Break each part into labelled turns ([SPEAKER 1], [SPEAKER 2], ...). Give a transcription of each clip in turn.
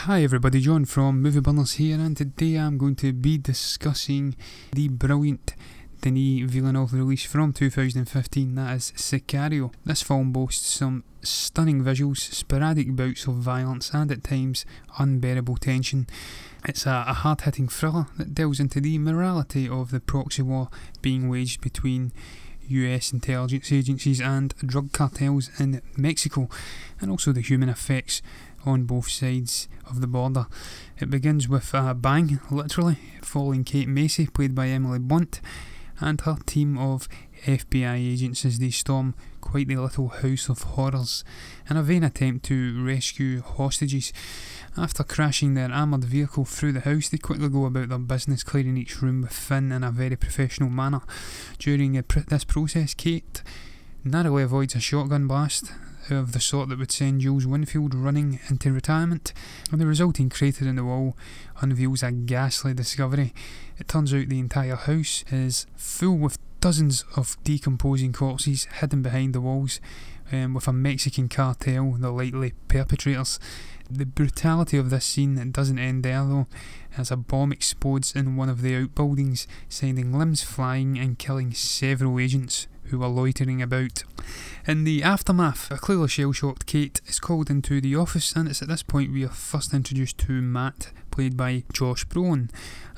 [SPEAKER 1] Hi everybody, John from Movie Burners here, and today I'm going to be discussing the brilliant Denis Villeneuve release from 2015, that is Sicario. This film boasts some stunning visuals, sporadic bouts of violence and at times unbearable tension. It's a hard-hitting thriller that delves into the morality of the proxy war being waged between US intelligence agencies and drug cartels in Mexico, and also the human effects on both sides of the border. It begins with a bang, literally, following Kate Macy, played by Emily Blunt, and her team of FBI agents as they storm quite the little house of horrors in a vain attempt to rescue hostages. After crashing their armoured vehicle through the house, they quickly go about their business, clearing each room within in a very professional manner. During this process, Kate narrowly avoids a shotgun blast of the sort that would send Jules Winfield running into retirement, and the resulting crater in the wall unveils a ghastly discovery. It turns out the entire house is full with dozens of decomposing corpses hidden behind the walls, with a Mexican cartel the likely perpetrators. The brutality of this scene doesn't end there though, as a bomb explodes in one of the outbuildings, sending limbs flying and killing several agents who were loitering about. In the aftermath, a clearly shell-shocked Kate is called into the office, and it's at this point we are first introduced to Matt, played by Josh Brolin,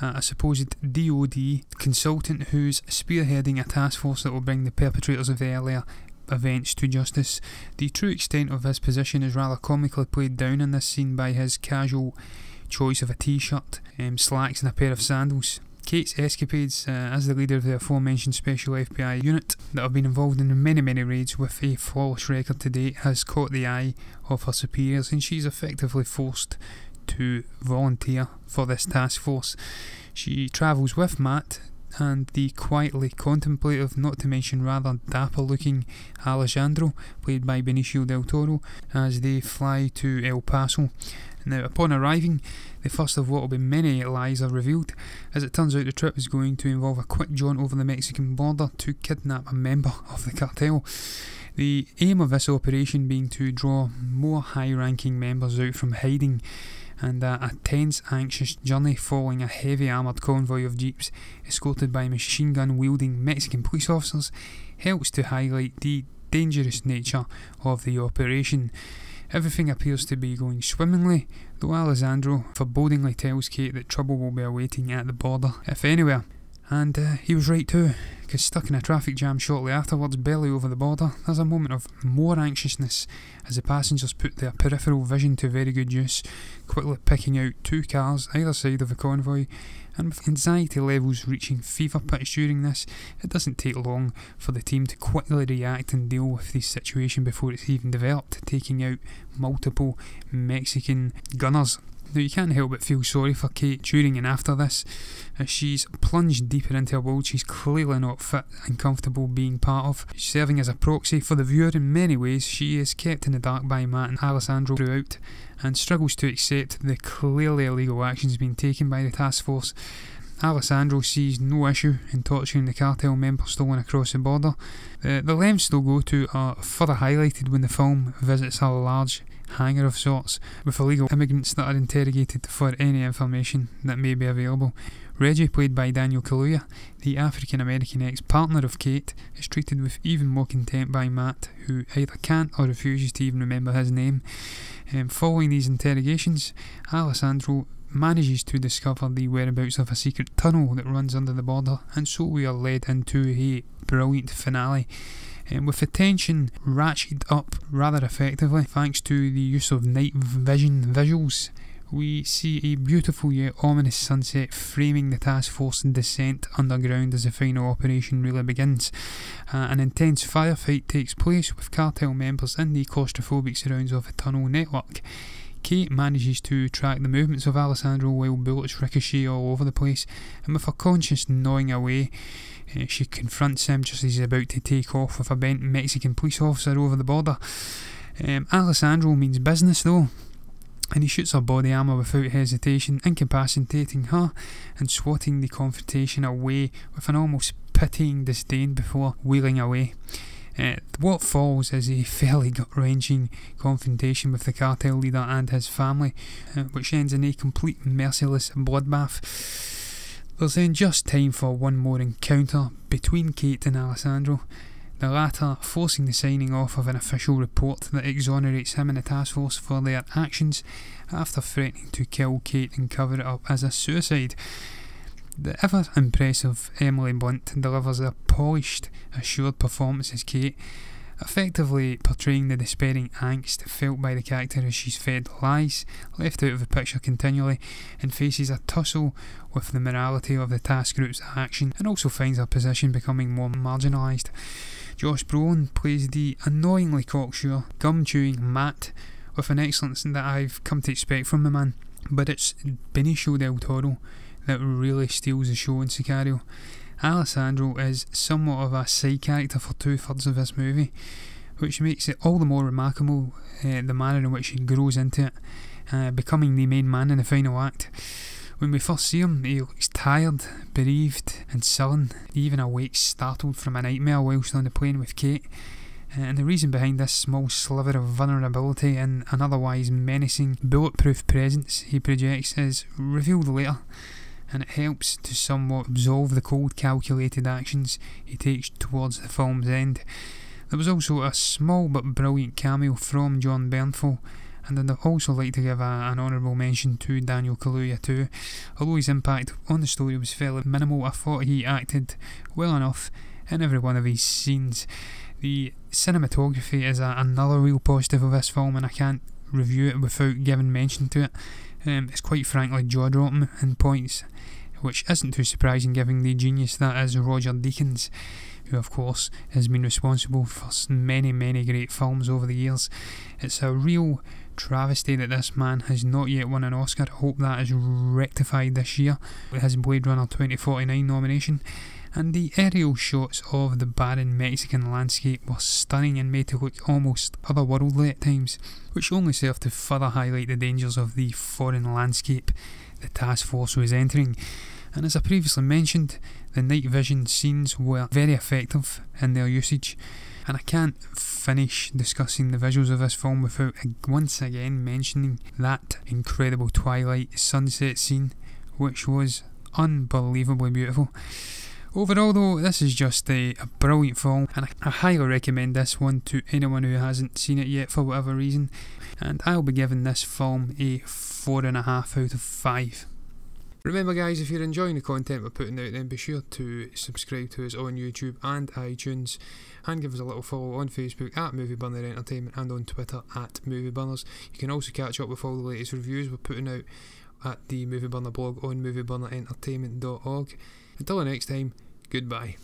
[SPEAKER 1] a supposed DOD consultant who's spearheading a task force that will bring the perpetrators of the earlier events to justice. The true extent of his position is rather comically played down in this scene by his casual choice of a t-shirt, slacks and a pair of sandals. Kate's escapades as the leader of the aforementioned special FBI unit that have been involved in many raids with a flawless record to date has caught the eye of her superiors, and she's effectively forced to volunteer for this task force. She travels with Matt and the quietly contemplative, not to mention rather dapper looking Alejandro, played by Benicio del Toro, as they fly to El Paso. Now, upon arriving, the first of what will be many lies are revealed, as it turns out the trip is going to involve a quick jaunt over the Mexican border to kidnap a member of the cartel. The aim of this operation being to draw more high-ranking members out from hiding, and a tense, anxious journey following a heavy armoured convoy of jeeps escorted by machine gun-wielding Mexican police officers helps to highlight the dangerous nature of the operation. Everything appears to be going swimmingly, though Alessandro forebodingly tells Kate that trouble will be awaiting at the border, if anywhere. And he was right too, because stuck in a traffic jam shortly afterwards, barely over the border, there's a moment of more anxiousness as the passengers put their peripheral vision to very good use, quickly picking out two cars either side of the convoy, and with anxiety levels reaching fever pitch during this, it doesn't take long for the team to quickly react and deal with the situation before it's even developed, taking out multiple Mexican gunners. Now, you can't help but feel sorry for Kate during and after this, as she's plunged deeper into a world she's clearly not fit and comfortable being part of. Serving as a proxy for the viewer in many ways, she is kept in the dark by Matt and Alessandro throughout, and struggles to accept the clearly illegal actions being taken by the task force. Alessandro sees no issue in torturing the cartel members stolen across the border. The lengths they'll go to are further highlighted when the film visits a large hangar of sorts, with illegal immigrants that are interrogated for any information that may be available. Reggie, played by Daniel Kaluuya, the African-American ex-partner of Kate, is treated with even more contempt by Matt, who either can't or refuses to even remember his name. Following these interrogations, Alessandro manages to discover the whereabouts of a secret tunnel that runs under the border, and so we are led into a brilliant finale, with the tension ratcheted up rather effectively thanks to the use of night vision visuals. We see a beautiful yet ominous sunset framing the task force descent underground as the final operation really begins. An intense firefight takes place with cartel members in the claustrophobic surrounds of a tunnel network. Kate manages to track the movements of Alessandro while bullets ricochet all over the place, and with her conscience gnawing away, she confronts him just as he's about to take off with a bent Mexican police officer over the border. Alessandro means business though, and he shoots her body armour without hesitation, incapacitating her and swatting the confrontation away with an almost pitying disdain before wheeling away. What follows is a fairly gut-wrenching confrontation with the cartel leader and his family, which ends in a complete merciless bloodbath. There's then just time for one more encounter between Kate and Alessandro, the latter forcing the signing off of an official report that exonerates him and the task force for their actions after threatening to kill Kate and cover it up as a suicide. The ever impressive Emily Blunt delivers a polished, assured performance as Kate, effectively portraying the despairing angst felt by the character as she's fed lies, left out of the picture continually, and faces a tussle with the morality of the task group's action, and also finds her position becoming more marginalised. Josh Brolin plays the annoyingly cocksure, gum-chewing Matt with an excellence that I've come to expect from the man, but it's Benicio del Toro that really steals the show in Sicario. Alessandro is somewhat of a side character for 2/3 of this movie, which makes it all the more remarkable the manner in which he grows into it, becoming the main man in the final act. When we first see him, he looks tired, bereaved and sullen, even awake startled from a nightmare whilst on the plane with Kate. And the reason behind this small sliver of vulnerability and an otherwise menacing, bulletproof presence he projects is revealed later, and it helps to somewhat absolve the cold, calculated actions he takes towards the film's end. There was also a small but brilliant cameo from Jon Bernthal, and I'd also like to give an honourable mention to Daniel Kaluuya too. Although his impact on the story was fairly minimal, I thought he acted well enough in every one of his scenes. The cinematography is another real positive of this film, and I can't review it without giving mention to it. It's quite frankly jaw-dropping in points, which isn't too surprising given the genius that is Roger Deakins, who of course has been responsible for many great films over the years. It's a real travesty that this man has not yet won an Oscar. I hope that is rectified this year with his Blade Runner 2049 nomination. And the aerial shots of the barren Mexican landscape were stunning and made to look almost otherworldly at times, which only served to further highlight the dangers of the foreign landscape the task force was entering. And as I previously mentioned, the night vision scenes were very effective in their usage, and I can't finish discussing the visuals of this film without once again mentioning that incredible twilight sunset scene, which was unbelievably beautiful. Overall though, this is just a brilliant film, and I highly recommend this one to anyone who hasn't seen it yet for whatever reason, and I'll be giving this film a 4.5 out of 5. Remember guys, if you're enjoying the content we're putting out, then be sure to subscribe to us on YouTube and iTunes, and give us a little follow on Facebook at Movie Burner Entertainment and on Twitter at Movie Burners. You can also catch up with all the latest reviews we're putting out at the Movie Burner blog on movieburnerentertainment.org. Until the next time, goodbye.